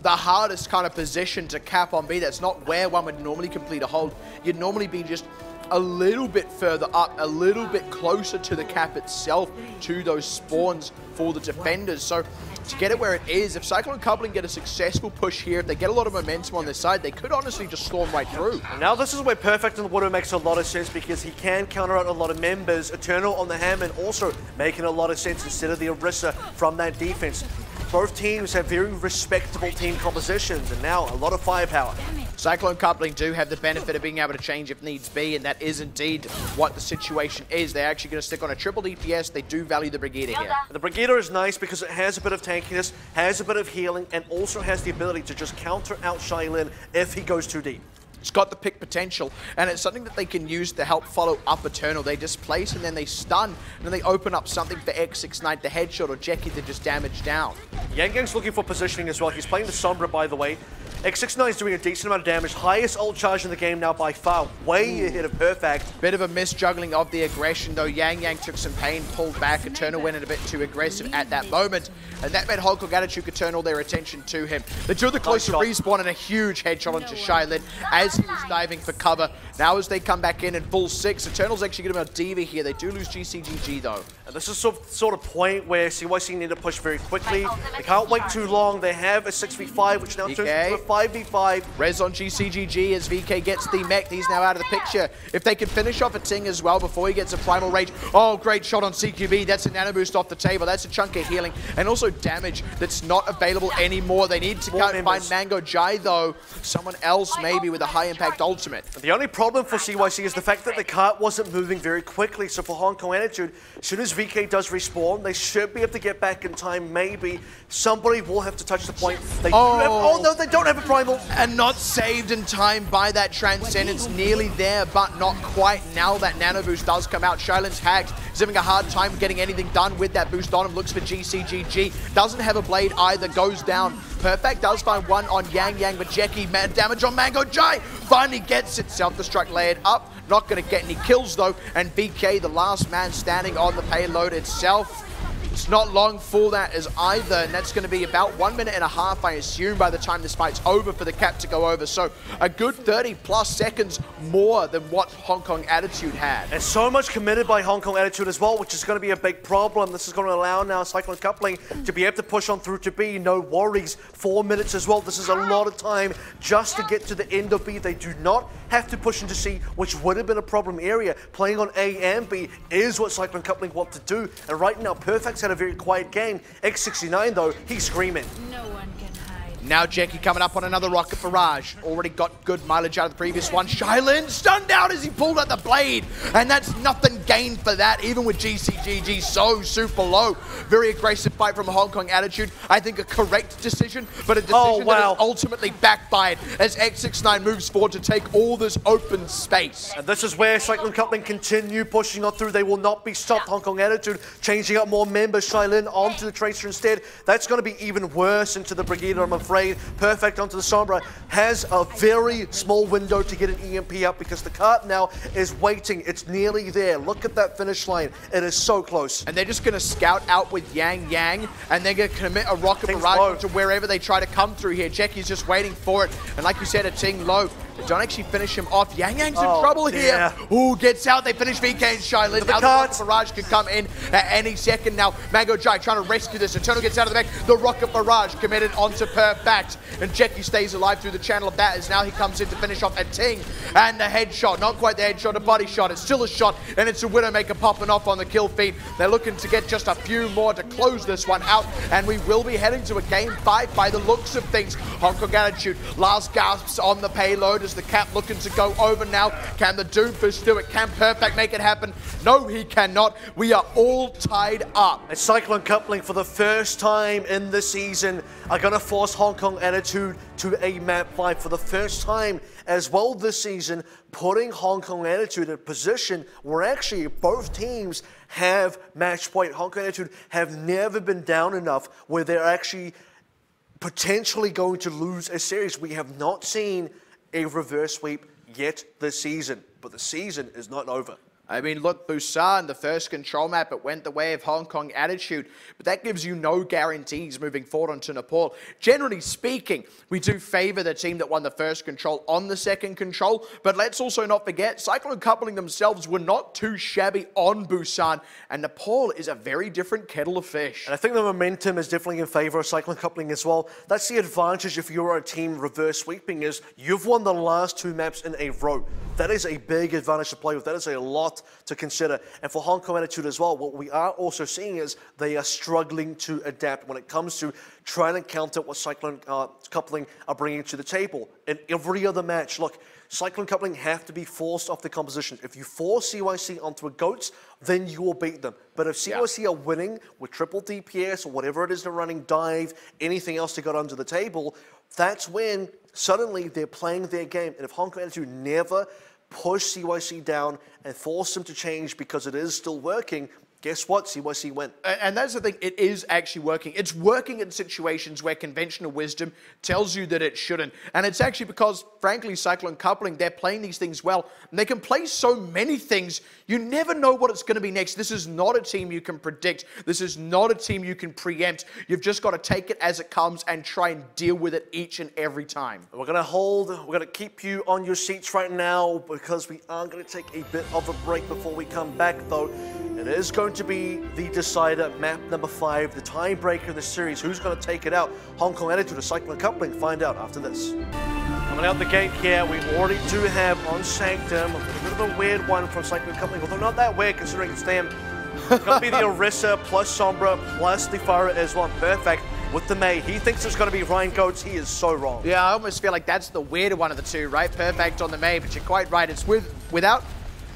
Speaker 2: the hardest kind of position to cap on B. That's not where one would normally complete a hold. You'd normally be just a little bit further up, a little bit closer to the cap itself, to those spawns for the defenders. So to get it where it is, if Cyclone Coupling get a successful push here, if they get a lot of momentum on their side, they could honestly just storm right through.
Speaker 1: Now this is where Perfect in the Water makes a lot of sense because he can counter out a lot of members. Eternal on the Hammond also making a lot of sense instead of the Orisa from that defense. Both teams have very respectable team compositions and now a lot of firepower.
Speaker 2: Cyclone Coupling do have the benefit of being able to change if needs be, and that is indeed what the situation is. They're actually going to stick on a triple DPS. They do value the Brigida here.
Speaker 1: The Brigida is nice because it has a bit of tankiness, has a bit of healing, and also has the ability to just counter out Shailin if he goes too deep.
Speaker 2: It's got the pick potential, and it's something that they can use to help follow up Eternal. They displace and then they stun, and then they open up something for X69 to headshot or Jackie to just damage down.
Speaker 1: Yang Yang's looking for positioning as well. He's playing the Sombra, by the way. X69 is doing a decent amount of damage. Highest ult charge in the game now by far. Way ahead of Perfect.
Speaker 2: Bit of a misjuggling of the aggression, though. Yang Yang took some pain, pulled back. Eternal went in a bit too aggressive at that moment, and that made Hong Kong Attitude turn all their attention to him. They do the closer respawn and a huge headshot onto Shailin as he was diving for cover. Now as they come back in full 6, Eternal's actually getting a diva here. They do lose GCGG, though.
Speaker 1: And this is sort of point where CYC need to push very quickly. They can't wait too long. They have a 6v5, which now turns into a 5v5.
Speaker 2: Res on GCGG as VK gets the mech. He's now out of the picture. If they can finish off a Ting as well before he gets a Primal Rage. Oh, great shot on CQB. That's a nano boost off the table. That's a chunk of healing. And also damage that's not available anymore. They need to find Mango Jai, though. Someone else maybe with a high impact ultimate.
Speaker 1: The only problem for CYC is the fact that the cart wasn't moving very quickly. So for Hong Kong Attitude, as soon as VK does respawn, they should be able to get back in time, maybe. Somebody will have to touch the point. They do have, oh no, they don't have a Primal.
Speaker 2: And not saved in time by that Transcendence. Nearly there, but not quite. Now that nano boost does come out. Shailin's hacked. He's having a hard time getting anything done with that boost on him. Looks for GCGG. Doesn't have a blade either. Goes down. Perfect does find one on Yang Yang, but Jackie, damage on Mango Jai. Finally gets it. Self-destruct layered up. Not going to get any kills, though. And BK, the last man standing on the payload itself. It's not long for that as either, and that's going to be about 1.5 minutes, I assume, by the time this fight's over for the cap to go over. So a good 30+ seconds more than what Hong Kong Attitude had.
Speaker 1: And so much committed by Hong Kong Attitude as well, which is going to be a big problem. This is going to allow now Cyclone Coupling to be able to push on through to B. No worries. 4 minutes as well. This is a lot of time just to get to the end of B. They do not have to push into C, which would have been a problem area. Playing on A and B is what Cyclone Coupling want to do. And right now, Perfect's had a very quiet game. X69, though, he's screaming.
Speaker 3: No one can hide.
Speaker 2: Now Jackie coming up on another rocket barrage. Already got good mileage out of the previous one. Shailin stunned out as he pulled out the blade. And that's nothing gained for that, even with GCGG so super low. Very aggressive fight from Hong Kong Attitude. I think a correct decision, but a decision that is ultimately backfired as X69 moves forward to take all this open space.
Speaker 1: And this is where Cyclone Coupling continue pushing on through. They will not be stopped. Hong Kong Attitude changing up more members. Shailin onto the Tracer instead. That's going to be even worse into the Brigida, I'm afraid. Perfect onto the Sombra. Has a very small window to get an EMP up because the cart now is waiting. It's nearly there. Look at that finish line. It is so close.
Speaker 2: And they're just going to scout out with Yang Yang, and they're going to commit a rocket barrage to wherever they try to come through here. Jackie's just waiting for it. And like you said, a Ting low. They don't actually finish him off. Yang Yang's in
Speaker 1: Oh,
Speaker 2: trouble here.
Speaker 1: yeah.
Speaker 2: Ooh, gets out. They finish VK and Shylin. Now the Rocket Barrage could come in at any second now. Mango Jai trying to rescue this. Eternal gets out of the back. The Rocket Barrage committed onto Perfect. And Jackie stays alive through the channel of that as now he comes in to finish off a Ting. And the headshot. Not quite the headshot, a body shot. It's still a shot. And it's a Widowmaker popping off on the kill feed. They're looking to get just a few more to close this one out. And we will be heading to a game 5 by the looks of things. Hong Kong Attitude, last gasps on the payload as the Cap looking to go over now. Can the Doomfist do it? Can Perfect make it happen? No, he cannot. We are all tied up.
Speaker 1: And Cyclone Coupling, for the first time in the season, are going to force Hong Kong Attitude to a map 5 for the first time as well this season, putting Hong Kong Attitude in a position where actually both teams have match point. Hong Kong Attitude have never been down enough where they're actually potentially going to lose a series. We have not seen a reverse sweep yet this season, but the season is not over.
Speaker 2: I mean, look, Busan, the first control map, it went the way of Hong Kong Attitude, but that gives you no guarantees moving forward onto Nepal. Generally speaking, we do favor the team that won the first control on the second control, but let's also not forget, Cyclone Coupling themselves were not too shabby on Busan, and Nepal is a very different kettle of fish.
Speaker 1: And I think the momentum is definitely in favor of Cyclone Coupling as well. That's the advantage if you're a team reverse sweeping is you've won the last 2 maps in a row. That is a big advantage to play with. That is a lot to consider. And for Hong Kong Attitude as well, what we are also seeing is they are struggling to adapt when it comes to trying to counter what Cyclone Coupling are bringing to the table. In every other match, look, Cyclone Coupling have to be forced off the composition. If you force CYC onto a GOATS, then you will beat them. But if CYC are winning with triple DPS or whatever it is they're running, dive, anything else they got under the table, that's when suddenly they're playing their game. And if Hong Kong Attitude never push CYC down and force them to change because it is still working, guess what? CYC went.
Speaker 2: And that's the thing, it is actually working. It's working in situations where conventional wisdom tells you that it shouldn't. And it's actually because, frankly, Cyclone Coupling, they're playing these things well. And they can play so many things, you never know what it's going to be next. This is not a team you can predict. This is not a team you can preempt. You've just got to take it as it comes and try and deal with it each and every time.
Speaker 1: We're going to keep you on your seats right now because we are going to take a bit of a break before we come back, though. It is going to be the decider, map number 5, the tiebreaker of the series. Who's going to take it out? Hong Kong Attitude or Cyclone Coupling? Find out after this. Coming out the gate here, we already do have on Sanctum a bit of a weird one from Cyclone Coupling, although not that weird considering it's them. It's going to be the Orisa plus Sombra plus the Farah as well. Perfect with the Mei. He thinks it's going to be Ryan Goats. He is so wrong.
Speaker 2: Yeah, I almost feel like that's the weirder one of the two, right? Perfect on the Mei, but you're quite right. It's without...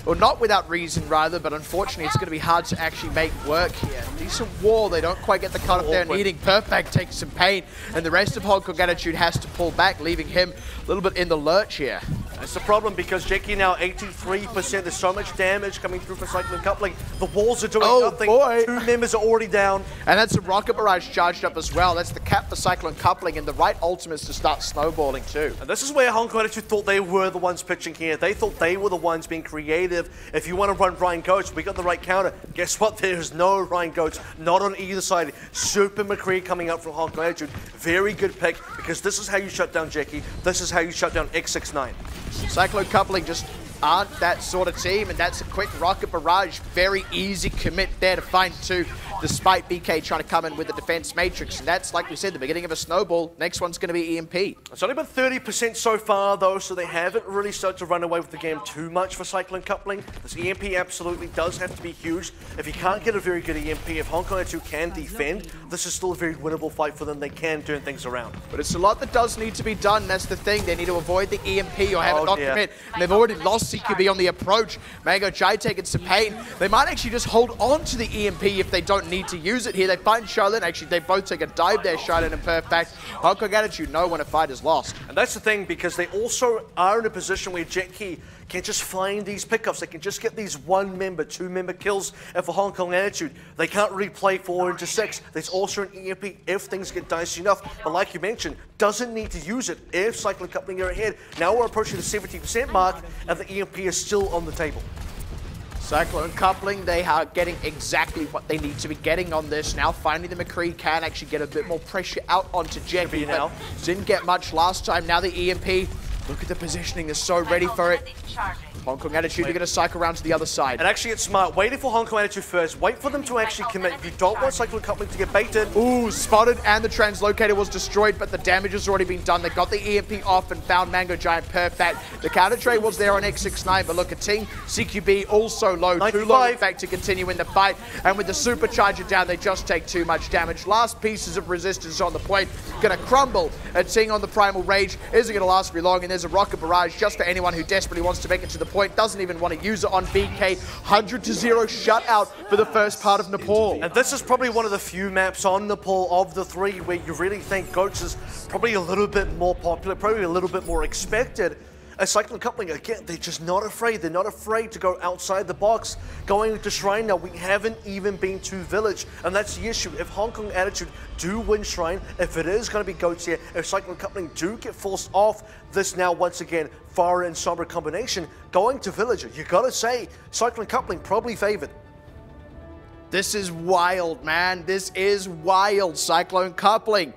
Speaker 2: Or not without reason, rather, but unfortunately it's going to be hard to actually make work here. Decent wall, they don't quite get the cut up there, needing Perfect takes some pain, and the rest of Hong Kong Attitude has to pull back, leaving him a little bit in the lurch here.
Speaker 1: That's the problem because Jackie now 83%. There's so much damage coming through for Cyclone Coupling. The walls are doing nothing.
Speaker 2: Boy.
Speaker 1: 2 members are already down.
Speaker 2: And that's a Rocket Barrage charged up as well. That's the cap for Cyclone Coupling, and the right ultimates to start snowballing too.
Speaker 1: And this is where Hong Kong Attitude thought they were the ones pitching here. They thought they were the ones being creative. If you want to run Ryan Goats, we got the right counter. Guess what? There's no Ryan Goats, not on either side. Super McCree coming out from Hong Kong Attitude. Very good pick because this is how you shut down Jackie. This is how you shut down X69.
Speaker 2: Cyclone Coupling just aren't that sort of team, and that's a quick Rocket Barrage. Very easy commit there to find 2, despite BK trying to come in with the defense matrix. And that's, like we said, the beginning of a snowball. Next one's going to be EMP.
Speaker 1: It's only been 30% so far, though, so they haven't really started to run away with the game too much for Cyclone Coupling. This EMP absolutely does have to be huge. If you can't get a very good EMP, if Hong Kong Attitude can defend, this is still a very winnable fight for them. They can turn things around.
Speaker 2: But it's a lot that does need to be done. That's the thing. They need to avoid the EMP or have it not commit. And they've already lost CQB on the approach. Mango Jai taking some pain. They might actually just hold on to the EMP if they don't need to use it here. They find Charlotte. Actually, they both take a dive there, Charlotte and Perfect. Hong Kong Attitude know when a fight is lost.
Speaker 1: And that's the thing, because they also are in a position where Jackie can just find these pickups. They can just get these 1-member, 2-member kills. And for Hong Kong Attitude, they can't really play 4 into 6. There's also an EMP if things get dicey enough. But like you mentioned, doesn't need to use it if Cyclone Coupling are ahead. Now we're approaching the 70% mark, and the EMP is still on the table.
Speaker 2: Cyclone Coupling, they are getting exactly what they need to be getting on this. Now finally the McCree can actually get a bit more pressure out onto Jackie. Now didn't get much last time. Now the EMP Look at the positioning. They're so ready for it. Hong Kong Attitude, you're going to cycle around to the other side.
Speaker 1: And actually, it's smart. Waiting for Hong Kong Attitude first. Wait for them to actually commit. You don't want Cyclone Coupling to get baited.
Speaker 2: Ooh, spotted, and the translocator was destroyed, but the damage has already been done. They got the EMP off and found Mango Giant perfect. The counter trade was there on X69, but look at Ting, CQB also low.
Speaker 1: 95.
Speaker 2: Too low, in fact, to continue in the fight. And with the supercharger down, they just take too much damage. Last pieces of resistance on the point. Going to crumble. And Ting on the Primal Rage isn't going to last very long, and there's a Rocket Barrage just for anyone who desperately wants to make it to the point. Doesn't even want to use it on BK. 100-0 shutout for the first part of Nepal.
Speaker 1: And this is probably one of the few maps on Nepal of the three where you really think Goats is probably a little bit more popular, probably a little bit more expected. A Cyclone Coupling, again, they're just not afraid. They're not afraid to go outside the box. Going to Shrine now, we haven't even been to Village, and that's the issue. If Hong Kong Attitude do win Shrine, if it is going to be Goats here, if Cyclone Coupling do get forced off this now, once again, Fire and Sombra combination, going to Village, you got to say, Cyclone Coupling probably favored.
Speaker 2: This is wild, man. This is wild. Cyclone Coupling.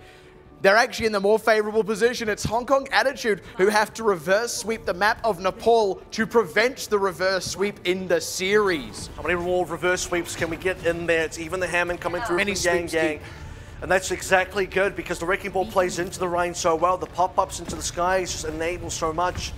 Speaker 2: They're actually in the more favorable position. It's Hong Kong Attitude who have to reverse sweep the map of Nepal to prevent the reverse sweep in the series.
Speaker 1: How many more reverse sweeps can we get in there? It's even the Hammond coming through from Yang Yang. And that's exactly good because the Wrecking Ball plays into the Rhine so well. The pop-ups into the skies just enable so much.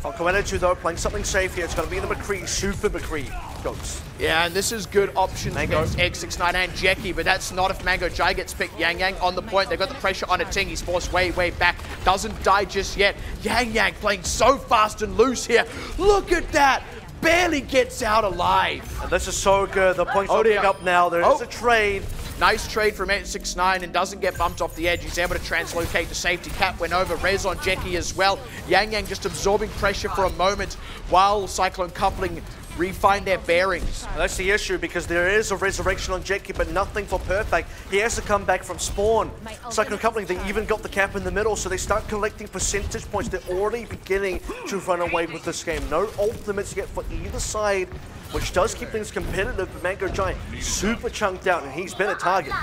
Speaker 1: Hong Kong Attitude though, playing something safe here. It's going to be the McCree, Super McCree. Goats.
Speaker 2: Yeah, and this is good options against X69 and Jackie, but that's not if Mango Jai gets picked. Yang Yang on the point. They've got the pressure on a Ting. He's forced way back. Doesn't die just yet. Yang Yang playing so fast and loose here. Look at that. Barely gets out alive.
Speaker 1: And this is so good. The points opening up now. There is a trade.
Speaker 2: Nice trade from 869 and doesn't get bumped off the edge. He's able to translocate to safety. Cap went over. Res on Jackie as well. Yang Yang just absorbing pressure for a moment while Cyclone Coupling refine their bearings.
Speaker 1: And that's the issue because there is a resurrection on Jackie, but nothing for Perfect. He has to come back from spawn. Cyclone Coupling, they even got the cap in the middle, so they start collecting percentage points. They're already beginning to run away with this game. No ultimates yet for either side, which does keep things competitive, but Mango Giant super chunked out, and he's been a target.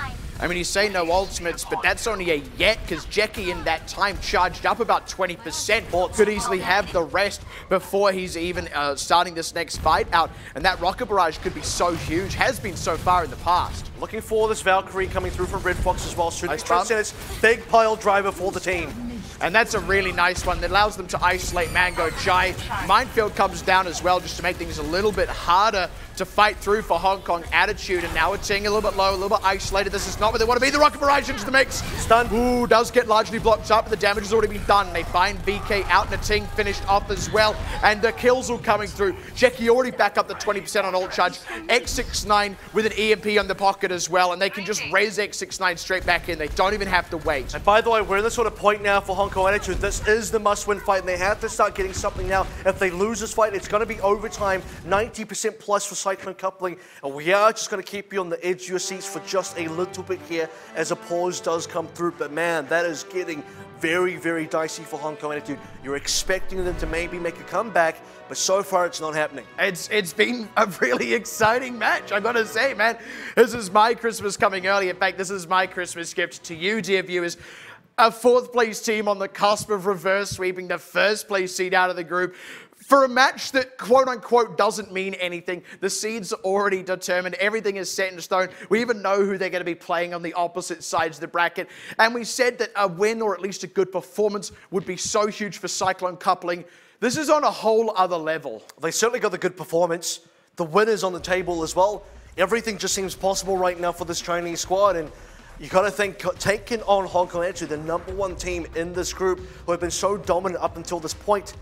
Speaker 2: I mean, he's saying no ultimates, but that's only a yet, because Jackie in that time charged up about 20%. Could easily have the rest before he's even starting this next fight out. And that Rocket Barrage could be so huge, has been so far in the past.
Speaker 1: Looking for this Valkyrie coming through from Red Fox as well. Nice big pile driver for the team.
Speaker 2: And that's a really nice one that allows them to isolate Mango Jai. Minefield comes down as well just to make things a little bit harder to fight through for Hong Kong Attitude. And now it's seeing a little bit low, a little bit isolated. This is not where they want to be. The Rocket Barrage into the mix.
Speaker 1: Stunned.
Speaker 2: Ooh, does get largely blocked up, but the damage has already been done. They find VK out and a Ting finished off as well. And the kills all coming through. Jackie already back up the 20% on ult charge. X69 with an EMP on the pocket as well. And they can just raise X69 straight back in. They don't even have to wait.
Speaker 1: And by the way, we're in this sort of point now for Hong Kong Attitude. This is the must-win fight, and they have to start getting something now. If they lose this fight, it's going to be overtime, 90% plus for Cyclone Coupling. And we are just going to keep you on the edge of your seats for just a little bit here as a pause does come through. But man, that is getting very, very dicey for Hong Kong Attitude. You're expecting them to maybe make a comeback, but so far it's not happening.
Speaker 2: It's been a really exciting match, I gotta say, man. This is my Christmas coming early. In fact, this is my Christmas gift to you, dear viewers. A fourth place team on the cusp of reverse sweeping the first place seed out of the group. For a match that quote-unquote doesn't mean anything, the seeds are already determined, everything is set in stone. We even know who they're going to be playing on the opposite sides of the bracket. And we said that a win or at least a good performance would be so huge for Cyclone Coupling. This is on a whole other level.
Speaker 1: They certainly got the good performance. The win is on the table as well. Everything just seems possible right now for this Chinese squad. And you got to think, taking on Hong Kong Attitude, the #1 team in this group, who have been so dominant up until this point,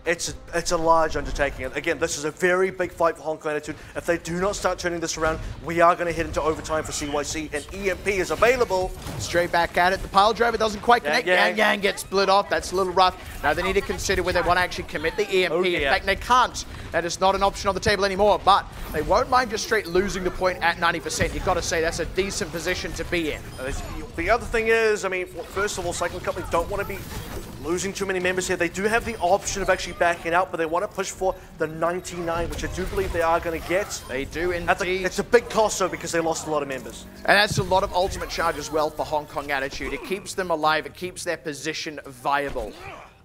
Speaker 1: it's a large undertaking. And again, this is a very big fight for Hong Kong Attitude. If they do not start turning this around, we are going to head into overtime for CYC, and EMP is available.
Speaker 2: Straight back at it. The pile driver doesn't quite connect. Yang Yang gets split off. That's a little rough. Now they need to consider whether they want to actually commit the EMP. In fact, they can't. That is not an option on the table anymore, but they won't mind just straight losing the point at 90%. You've got to say that's a decent position to be in.
Speaker 1: The other thing is, I mean, first of all, Cyclone Company don't want to be losing too many members here. They do have the option of actually backing out, but they want to push for the 99, which I do believe they are going to get.
Speaker 2: They do indeed.
Speaker 1: It's a big cost, though, because they lost a lot of members.
Speaker 2: And that's a lot of ultimate charge as well for Hong Kong Attitude. It keeps them alive. It keeps their position viable.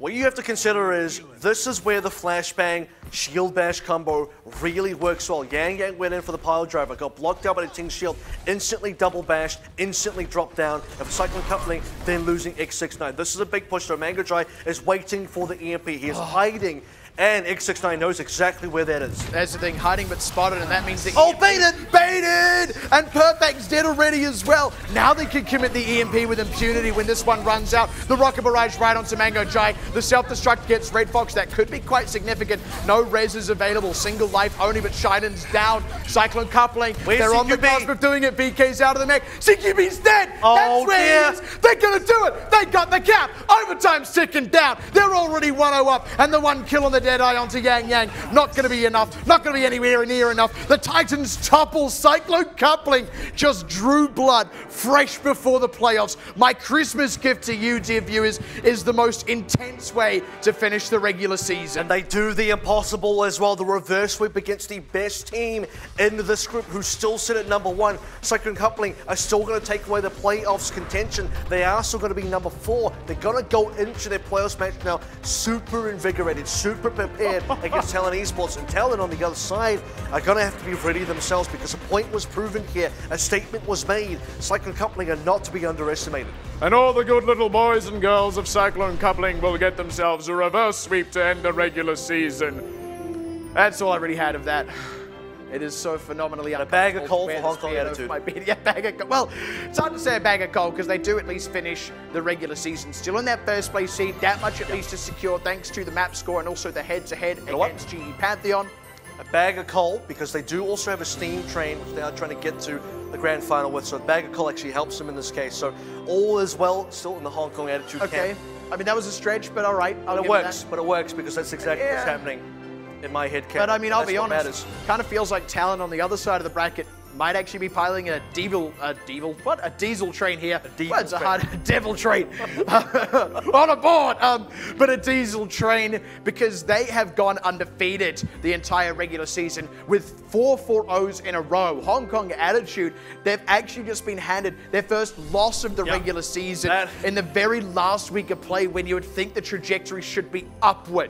Speaker 1: What you have to consider is this is where the flashbang shield bash combo really works well. Yang Yang went in for the pile driver, got blocked out by the Ting shield, instantly double bashed, instantly dropped down. And for Cyclone coupling, then losing X69. This is a big push, so Mango Dry is waiting for the EMP. He is hiding, and X69 knows exactly where that is.
Speaker 2: That's the thing, hiding but spotted, and that means the
Speaker 1: Oh,
Speaker 2: EMP
Speaker 1: baited!
Speaker 2: baited! And Perfect's dead already as well. Now they can commit the EMP with impunity when this one runs out. The rocket barrage right onto Mango Jai. The self-destruct gets Red Fox. That could be quite significant. No res is available. Single life only, but Shiden's down. Cyclone coupling.
Speaker 1: Where's
Speaker 2: They're on the
Speaker 1: CQB?
Speaker 2: cusp of doing it. BK's out of the mech. CQB's dead!
Speaker 1: Oh,
Speaker 2: That's where he is! They're gonna do it! They got the cap! Overtime's ticking down. They're already 1-0 up, and the one kill on the Deadeye onto Yang Yang. Not gonna be enough. Not gonna be anywhere near enough. The Titans topple. Cyclone coupling just drew blood fresh before the playoffs. My Christmas gift to you, dear viewers, is the most intense way to finish the regular season.
Speaker 1: And they do the impossible as well. The reverse sweep against the best team in this group who still sit at number 1. Cyclone coupling are still going to take away the playoffs contention. They are still going to be number 4. They're going to go into their playoffs match now super invigorated, super prepared against Talon Esports. And Talon on the other side are going to have to be ready themselves because a point was proven here. A statement was made. Cyclone coupling are not to be underestimated.
Speaker 4: And all the good little boys and girls of Cyclone coupling will get themselves a reverse sweep to end the regular season.
Speaker 2: That's all I really had of that. It is so phenomenally
Speaker 1: A bag of coal for
Speaker 2: where
Speaker 1: Hong
Speaker 2: this
Speaker 1: Kong
Speaker 2: beard
Speaker 1: attitude.
Speaker 2: might be. Yeah, bag of coal. Well, it's hard to say a bag of coal because they do at least finish the regular season. Still in that first place seed. That much at least is secure thanks to the map score and also the head-to-head
Speaker 1: know what?
Speaker 2: against GE Pantheon.
Speaker 1: A bag of coal, because they do also have a steam train which they are trying to get to the grand final with, so a bag of coal actually helps them in this case. So all is well, still in the Hong Kong attitude
Speaker 2: Okay.
Speaker 1: camp.
Speaker 2: I mean, that was a stretch, but all right. I'll
Speaker 1: But
Speaker 2: give
Speaker 1: it works because that's exactly what's
Speaker 2: Yeah.
Speaker 1: happening in my head camp.
Speaker 2: But I mean, I'll
Speaker 1: That's
Speaker 2: be
Speaker 1: what
Speaker 2: honest,
Speaker 1: matters.
Speaker 2: kind of feels like Talon on the other side of the bracket might actually be piloting a diesel train here.
Speaker 1: diesel
Speaker 2: Well, it's a
Speaker 1: train.
Speaker 2: hard devil train on a board. But a diesel train because they have gone undefeated the entire regular season with 4 4-0s in a row. Hong Kong attitude, they've actually just been handed their first loss of the regular season in the very last week of play when you would think the trajectory should be upward.